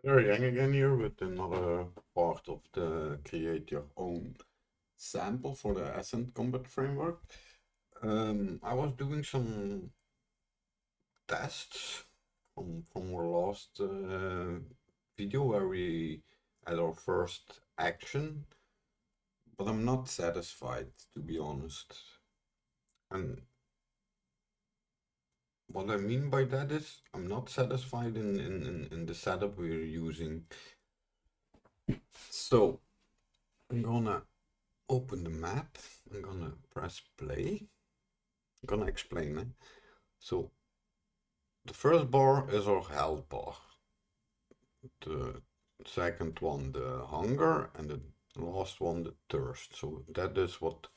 There, Yang again here with another part of the create your own sample for the Ascent Combat Framework. I was doing some tests from our last video where we had our first action, but I'm not satisfied, to be honest. And what I mean by that is I'm not satisfied in the setup we're using. So I'm gonna open the map. I'm gonna press play. I'm gonna explain it. So the first bar is our health bar. The second one the hunger, and the last one the thirst. So that is what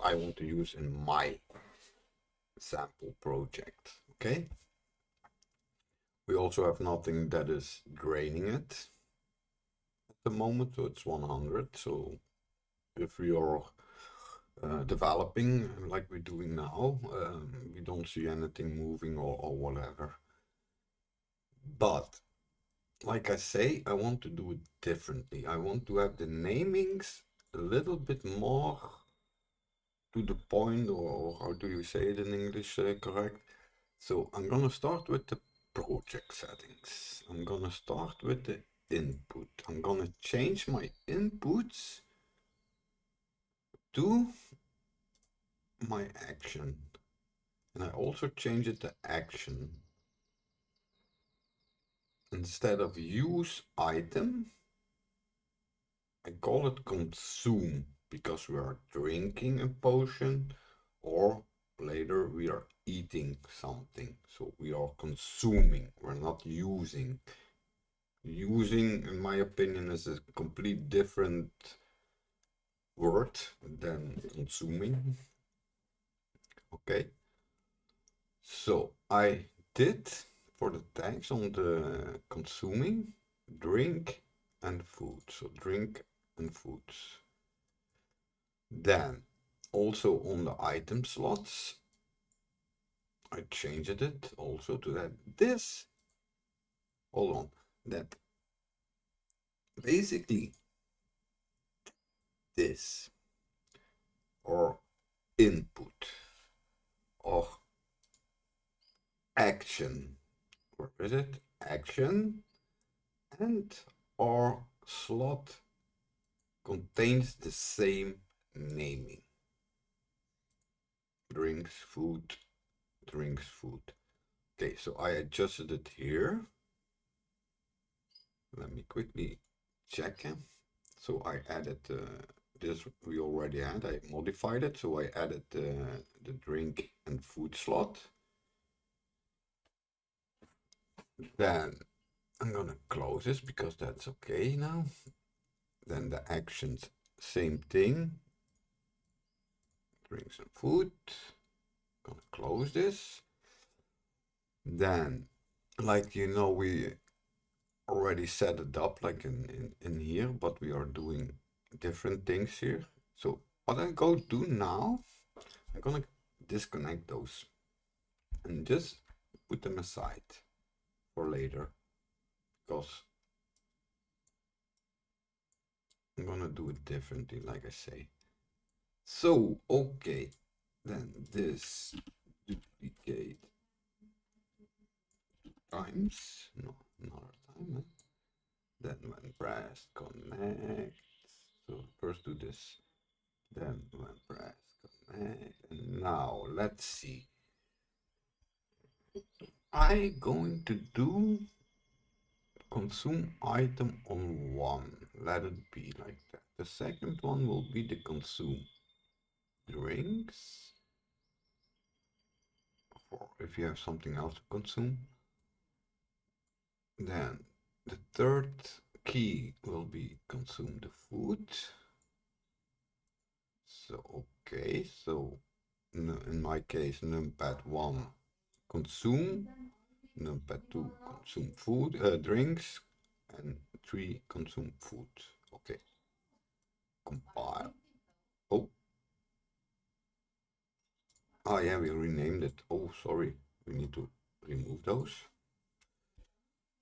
I want to use in my sample project. Okay. We also have nothing that is draining it at the moment, so it's 100. So if we are developing like we're doing now, we don't see anything moving or whatever. But like I say, I want to do it differently. I want to have the namings a little bit more to the point, or how do you say it in English, correct? So I'm gonna start with the project settings. I'm gonna start with the input. I'm gonna change my inputs to my action. And I also change it to action. Instead of use item, I call it consume because we are drinking a potion or later we are eating something. So we are consuming, we're not using. Using, in my opinion, is a complete different word than consuming. Okay. So I did for the tags on the consuming, drink and food. So drink and foods. Then also on the item slots, I changed it also to that this, hold on, that basically this or input or action, where is it? Action and our slot contains the same naming. Drinks, food, drinks, food. Okay, so I adjusted it here. Let me quickly check him. So I added this we already had. I modified it, so I added the drink and food slot. Then I'm gonna close this because that's okay now. Then the actions, same thing. Drinks and food. Gonna close this. Then, like you know, we already set it up like in here, but we are doing different things here. So what I'm going to do now, I'm gonna disconnect those and just put them aside for later, because I'm gonna do it differently, like I say. So okay, then this duplicate times, no, another time. Then when pressed connect, so first do this, then when pressed connect, and now let's see. I'm going to do consume item on one, let it be like that. The second one will be the consume drinks, or if you have something else to consume. Then the third key will be consume the food. So okay, so in my case numpad 1 consume, numpad 2 consume food, drinks, and 3 consume food. Okay, compile. Oh, oh yeah, we renamed it. Oh, sorry, we need to remove those.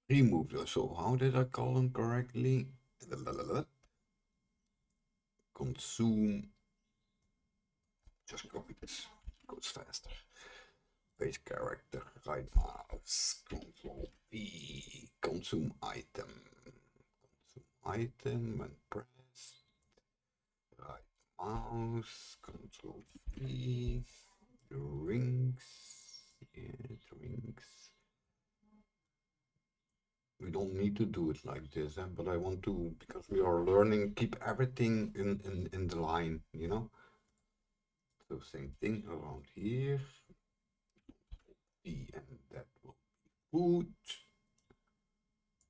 remove those. So how did I call them correctly? Consume. Just copy this. Goes faster. Base character, right mouse, Control V, consume item. Consume item and press. Right mouse, Control V. Drinks. Yeah, drinks. We don't need to do it like this, but I want to, because we are learning, keep everything in the line, you know? So same thing around here. E, and that will be food.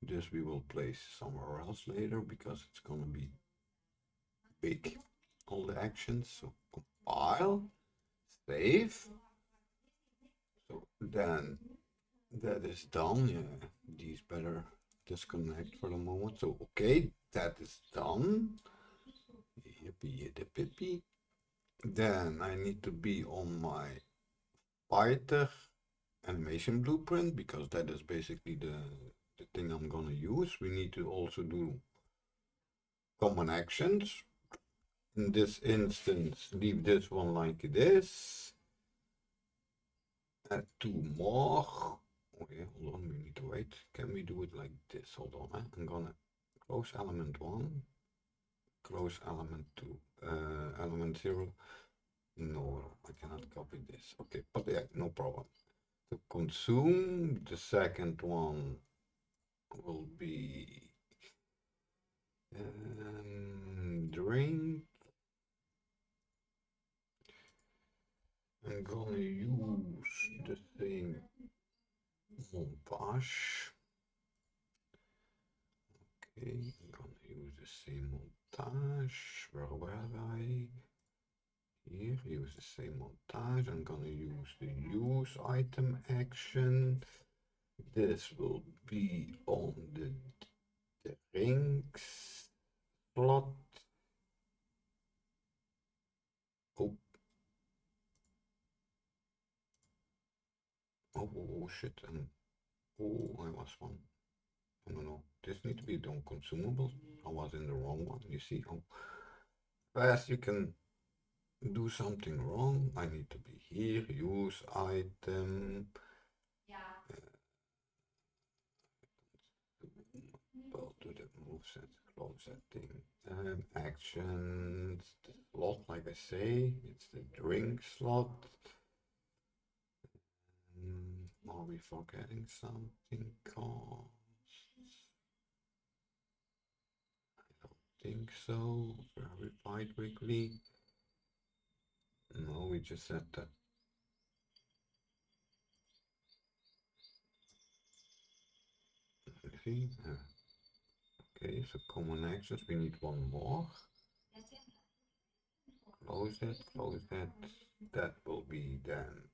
This we will place somewhere else later because it's gonna be big, all the actions. So compile, save. So then that is done. Yeah, these better disconnect for the moment. So okay, that is done. Yippee yippee. Then I need to be on my Python animation blueprint because that is basically the thing I'm gonna use. We need to also do common actions. In this instance, leave this one like this. Add two more. Okay, hold on, we need to wait. Can we do it like this? Hold on, I'm gonna close element 1, close element 2, element 0. No, I cannot copy this. Okay, but yeah, no problem. To consume, the second one will be drink. I'm gonna use the same montage. Okay, I'm gonna use the same montage. Where were I? Here, use the same montage. I'm gonna use the use item action. This will be on the drinks slot. Oh. Oh, shit. And oh, I was one. No, this needs to be done consumable. I was in the wrong one. You see how fast you can do something wrong. I need to be here, use item. Well, do the move set, close that thing. Actions, the slot, like I say, it's the drink slot. Are we forgetting something? Costs? I don't think so. Verify quickly. No, we just said that. See? Okay, so common actions, we need one more. Close that, close that. That will be then.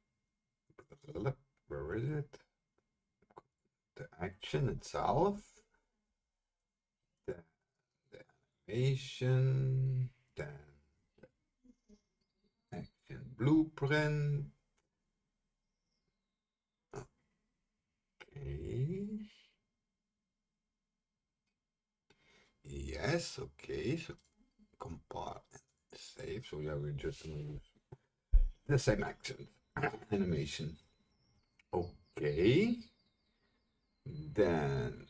Where is it? The action itself. The animation. Then the action blueprint. Okay. Yes, okay. So compile and save. So yeah, we're just gonna use the same action animation. Okay. Then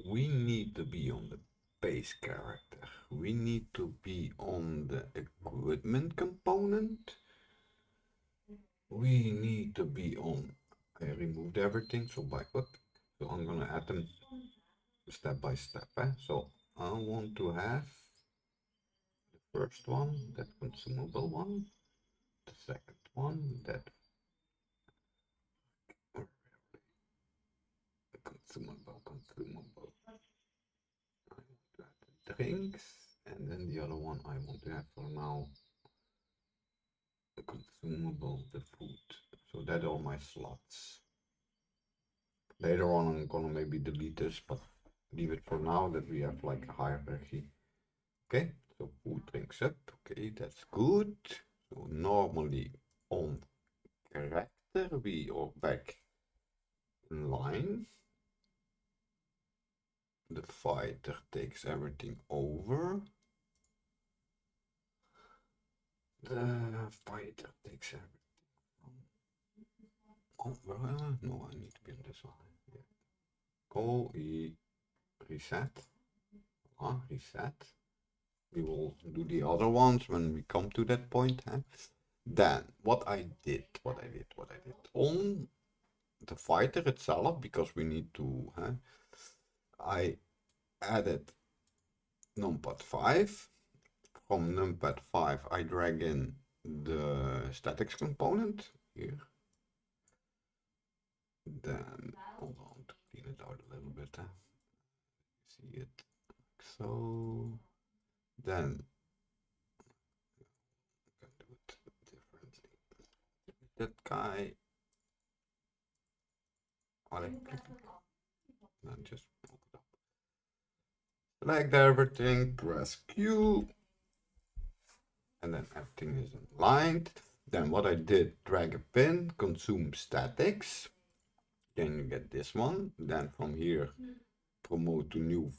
we need to be on the base character. We need to be on the equipment component. We need to be on. I removed everything, so by up. So I'm gonna add them step by step. So I want to have the first one, that consumable one, the second one, that consumable. I want to add the drinks, and then the other one I want to have for now the consumable, the food. So that are my slots. Later on I'm gonna maybe delete this, but leave it for now that we have like a hierarchy. Okay, so food drinks up. Okay, that's good. So normally on character we are back in line. the fighter takes everything over. The fighter takes everything. Oh, where am I? No, I need to be on this one. Yeah. Oh, reset. Reset. We will do the other ones when we come to that point. Huh? Then what I did on the fighter itself, because we need to, I added numpad 5. From numpad 5 I drag in the statics component here. Then hold on to clean it out a little bit. See it like so. Then I can do it differently. That guy. Then just open it up. Select everything, press Q, and then everything is aligned. Then what I did, drag a pin, consume statics. Then you get this one. Then from here, promote to new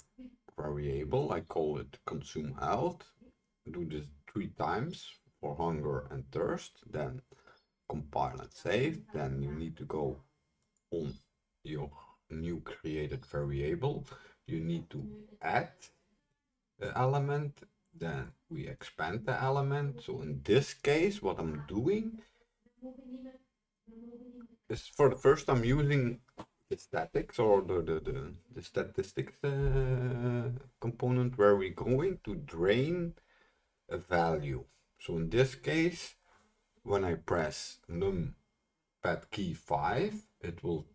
variable. I call it consume health. Do this 3 times for hunger and thirst. Then compile and save. Then you need to go on your new created variable. You need to add the element. Then we expand the element. So in this case, what I'm doing is, for the first I'm using the statics or the statistics component, where we're going to drain a value. So in this case, when I press numpad key 5, it will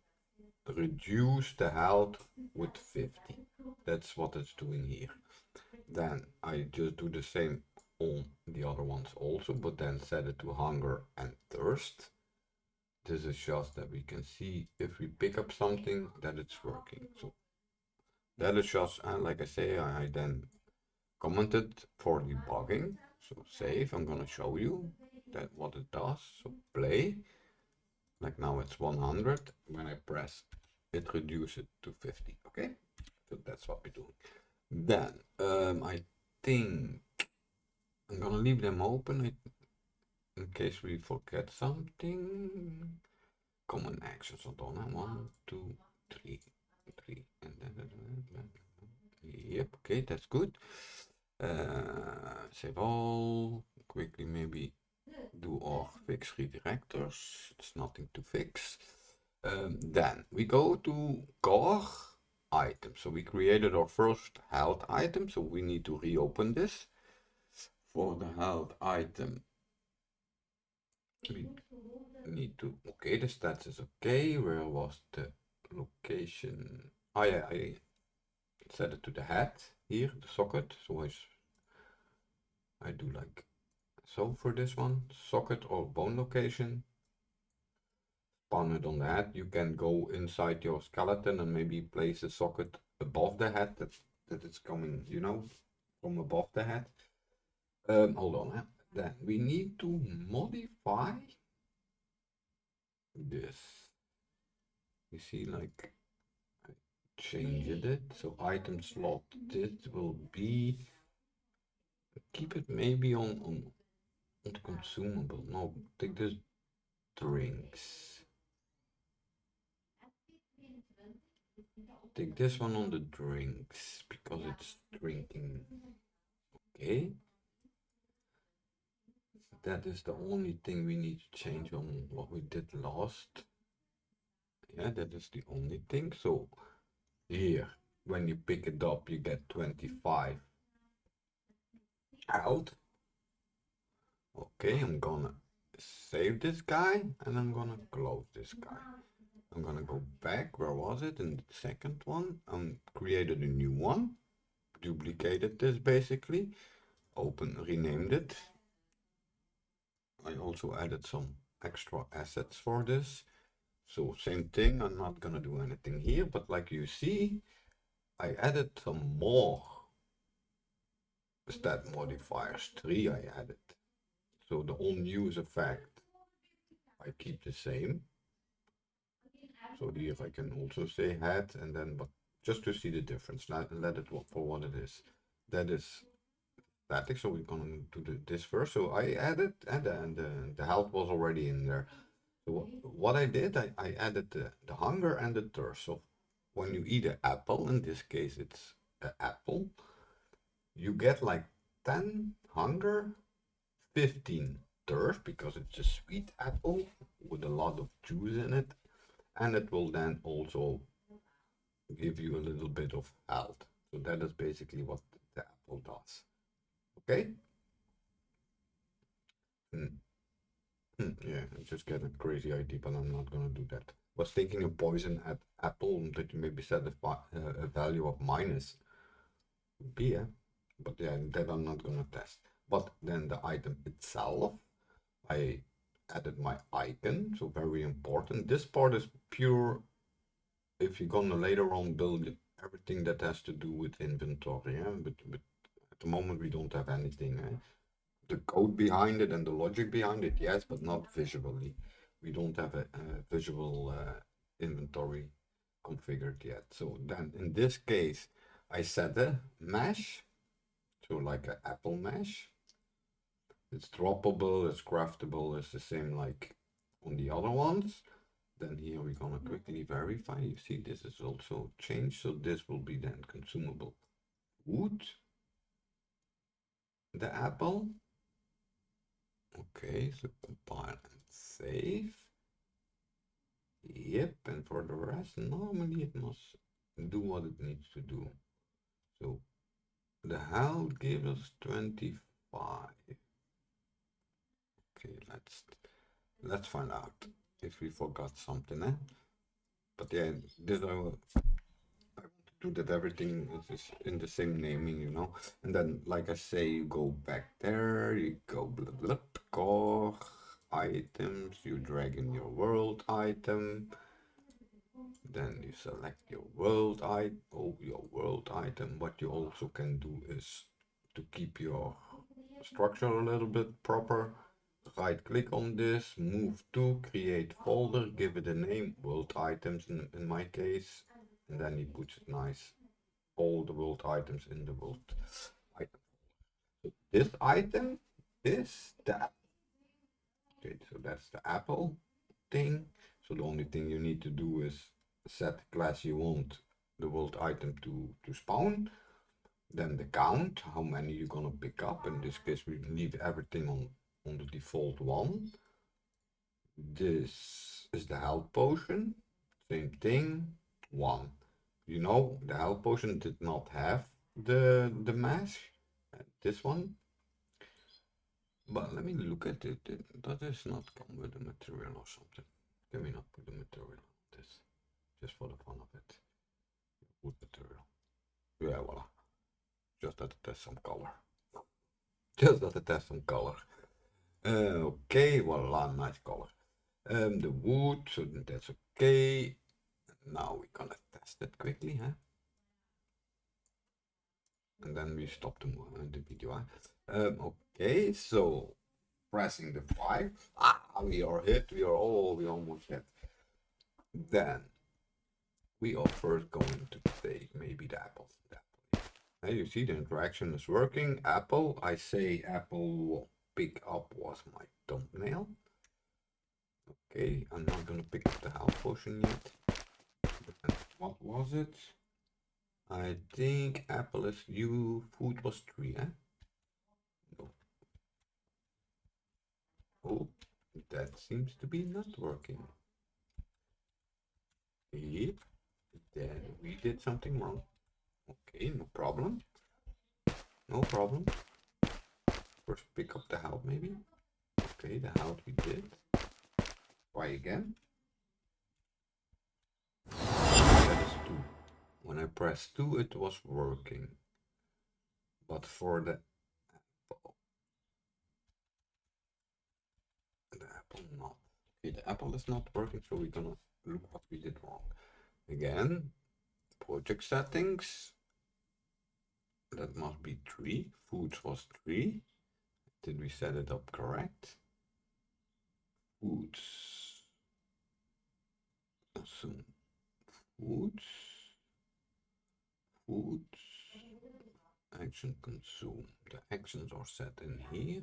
reduce the health with 50. That's what it's doing here. Then I just do the same on the other ones also, but then set it to hunger and thirst. This is just that we can see if we pick up something that it's working. So that is just, like I say, I then commented for debugging. So save, I'm gonna show you that what it does. So play, like now it's 100. When I press, it reduces it to 50. Okay, so that's what we're doing. Then I think I'm gonna leave them open in case we forget something. Common actions, hold on. 1, 2, 3, and then yep, okay, that's good. Save all. Quickly maybe do our fix redirectors. It's nothing to fix. Then we go to core item. So we created our first health item, so we need to reopen this. For the health item, we need to, okay, the stats is okay. Where was the location? Oh yeah, I set it to the head here, the socket. So I do like so for this one, socket or bone location. Spawn it on the head. You can go inside your skeleton and maybe place a socket above the head that it's coming, you know, from above the head. Hold on. Then we need to modify this. You see, like I changed it. So item slot, this will be, keep it maybe on the consumable. No, take this drinks. Take this one on the drinks because it's drinking. Okay. That is the only thing we need to change on what we did last. Yeah, that is the only thing. So here, when you pick it up, you get 25 out. Okay, I'm gonna save this guy and I'm gonna close this guy. I'm gonna go back, where was it, in the second one, and created a new one, duplicated this basically, renamed it. I also added some extra assets for this. So same thing, I'm not gonna do anything here, but like you see, I added some more stat modifiers, 3 I added. So the on use effect, I keep the same. So here I can also say head, and then but just to see the difference. Let it for what it is. That is static, so we're gonna do this first. So I added, and the health was already in there. So what I did, I added the hunger and the thirst. So when you eat an apple, in this case it's an apple, you get like 10 hunger, 15 thirst, because it's a sweet apple with a lot of juice in it, and it will then also give you a little bit of health. So that is basically what the apple does. Okay? Yeah, I just get a crazy idea, but I'm not gonna do that. Was thinking a poison at apple that you maybe set a value of minus would be, yeah. But yeah, that I'm not gonna test. But then the item itself, I added my icon, so very important. This part is pure if you're gonna later on build everything that has to do with inventory, yeah? But at the moment we don't have anything. The code behind it and the logic behind it, yes, but not visually. We don't have a visual inventory configured yet. So then in this case, I set a mesh, so like an Apple mesh. It's droppable, it's craftable, it's the same like on the other ones. Then here we're gonna quickly verify. You see this is also changed, so this will be then consumable wood. The apple. Okay, so compile and save. Yep, and for the rest, normally it must do what it needs to do. So the health gives us 25. Okay, let's find out if we forgot something, eh? But yeah, this I want to do that everything is in the same naming, you know. And then, like I say, you go back there, you go blah blah, core items, you drag in your world item. Then you select your world item. What you also can do is to keep your structure a little bit proper. Right click on this, move to create folder, give it a name, world items in my case, and then he puts it nice, all the world items in the world item. So this item is the apple. Okay, so that's the apple thing. So the only thing you need to do is set the class you want the world item to spawn. Then the count, how many you're gonna pick up. In this case, we leave everything on the default one. This is the health potion. Same thing, one. You know, the health potion did not have the mask. This one. But let me look at it. Does this not come with a material or something? Can we not put the material on this? Just for the fun of it. Wood material. Yeah, voila. Just that it has some color. Just that it has some color. Okay, voila, nice color. The wood, so that's okay. Now we're gonna test it quickly, huh? And then we stop the video. Okay, so pressing the 5. We are hit. We almost hit. Then we are first going to take maybe the apple. Now you see the interaction is working. Apple, I say apple pick up was my thumbnail. Okay, I'm not gonna pick up the health potion yet. And what was it? I think apple is you. Food was 3, eh? No. Oh, that seems to be not working. Yep, then we did something wrong. Okay, no problem. No problem. First pick up the health maybe. Okay, the health we did. Try again. That is 2. When I pressed 2 it was working. But for the apple not. Okay, the apple is not working, so we're gonna look what we did wrong. Again, project settings. That must be 3. Foods was 3. Did we set it up correct? Foods. Awesome. Foods. food action consume. The actions are set in here.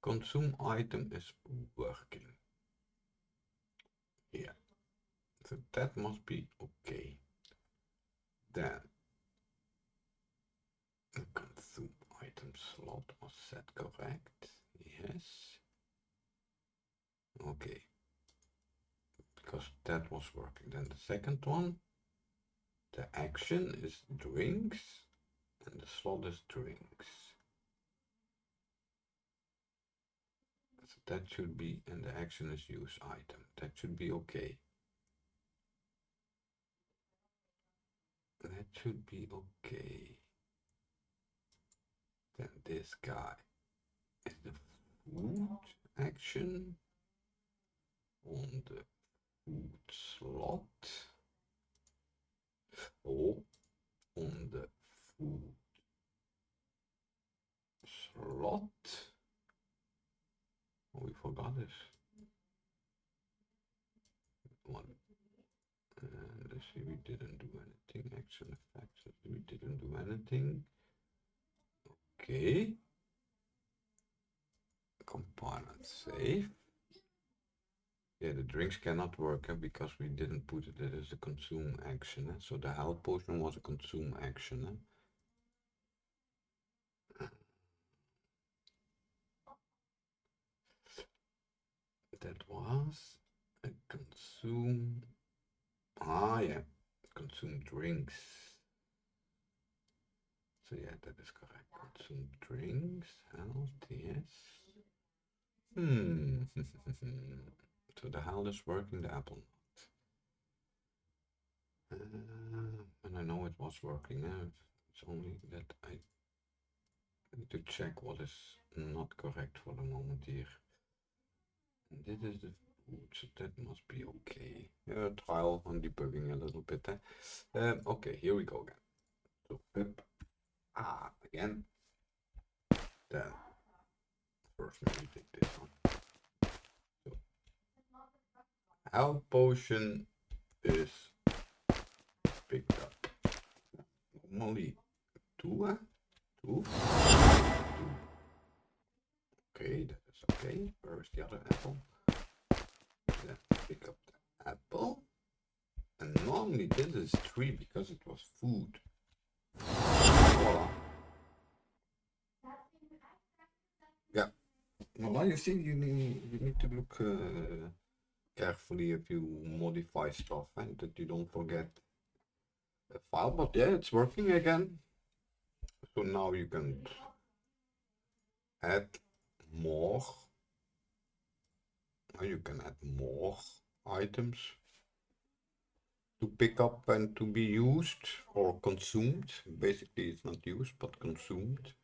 Consume item is working. Yeah, so that must be okay. Then the consume item slot was set correct. Yes. Okay. Because that was working. Then the second one, the action is drinks and the slot is drinks. So that should be, and the action is use item. That should be okay. That should be okay. Then this guy is the food action on the food slot. Oh, on the food slot. Oh, we forgot this one. Let's see, we didn't do anything. Action effects, we didn't do anything. Okay. Compile and save. Yeah, the drinks cannot work because we didn't put it as a consume action. So the health potion was a consume action. That was a consume. Ah, yeah, consume drinks. So yeah, that is correct. Consume drinks, health, yes. So the health is working, the apple not. And I know it was working. It's only that I need to check what is not correct for the moment here. And this is the food, so that must be okay. Trial on debugging a little bit. Okay, here we go again. So again. Then first maybe take this one. So health potion is picked up. Normally two. Okay, that is okay. Where is the other apple? Then pick up the apple. And normally this is 3 because it was food. Voila. Yeah. Well, you see, you need to look carefully if you modify stuff and that you don't forget the file. But yeah, it's working again. So now you can add more. You can add more items to pick up and to be used or consumed. Basically, it's not used but consumed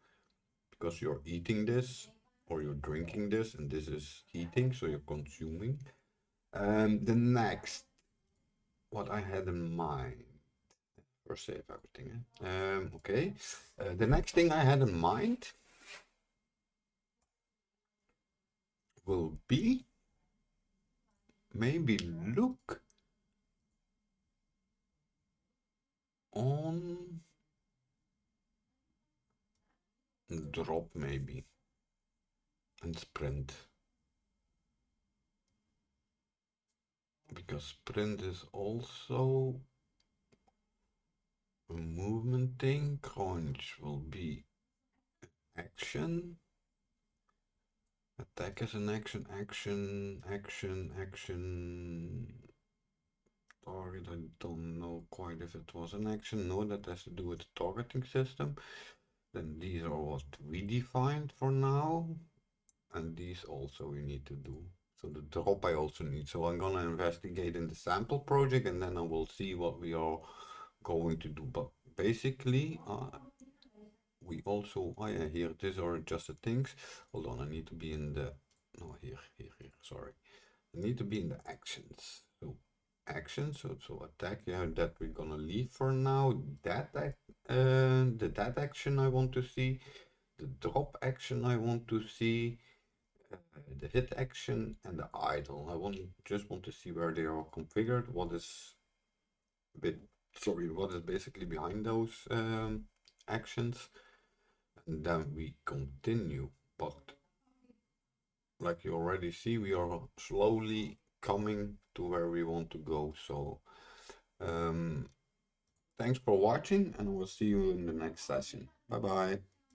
because you're eating this or you're drinking this, and this is eating, so you're consuming. The next, what I had in mind. First save everything. Okay. The next thing I had in mind will be maybe look on drop maybe and sprint, because sprint is also a movement thing. Crunch will be action, attack is an action, target. I don't know quite if it was an action. No, that has to do with the targeting system. Then these are what we defined for now, and these also we need to do. So the drop I also need. So I'm gonna investigate in the sample project, and then I will see what we are going to do. But basically, we also, yeah, here, these are just the things. Hold on, I need to be in the, no, here, sorry. I need to be in the actions. So actions, so attack, yeah, that we're gonna leave for now. That action I want to see, the drop action I want to see, the hit action and the idle. I just want to see where they are configured, what is a bit sorry, what is basically behind those actions, and then we continue. But like you already see, we are slowly coming to where we want to go. So thanks for watching, and we'll see you in the next session. Bye bye.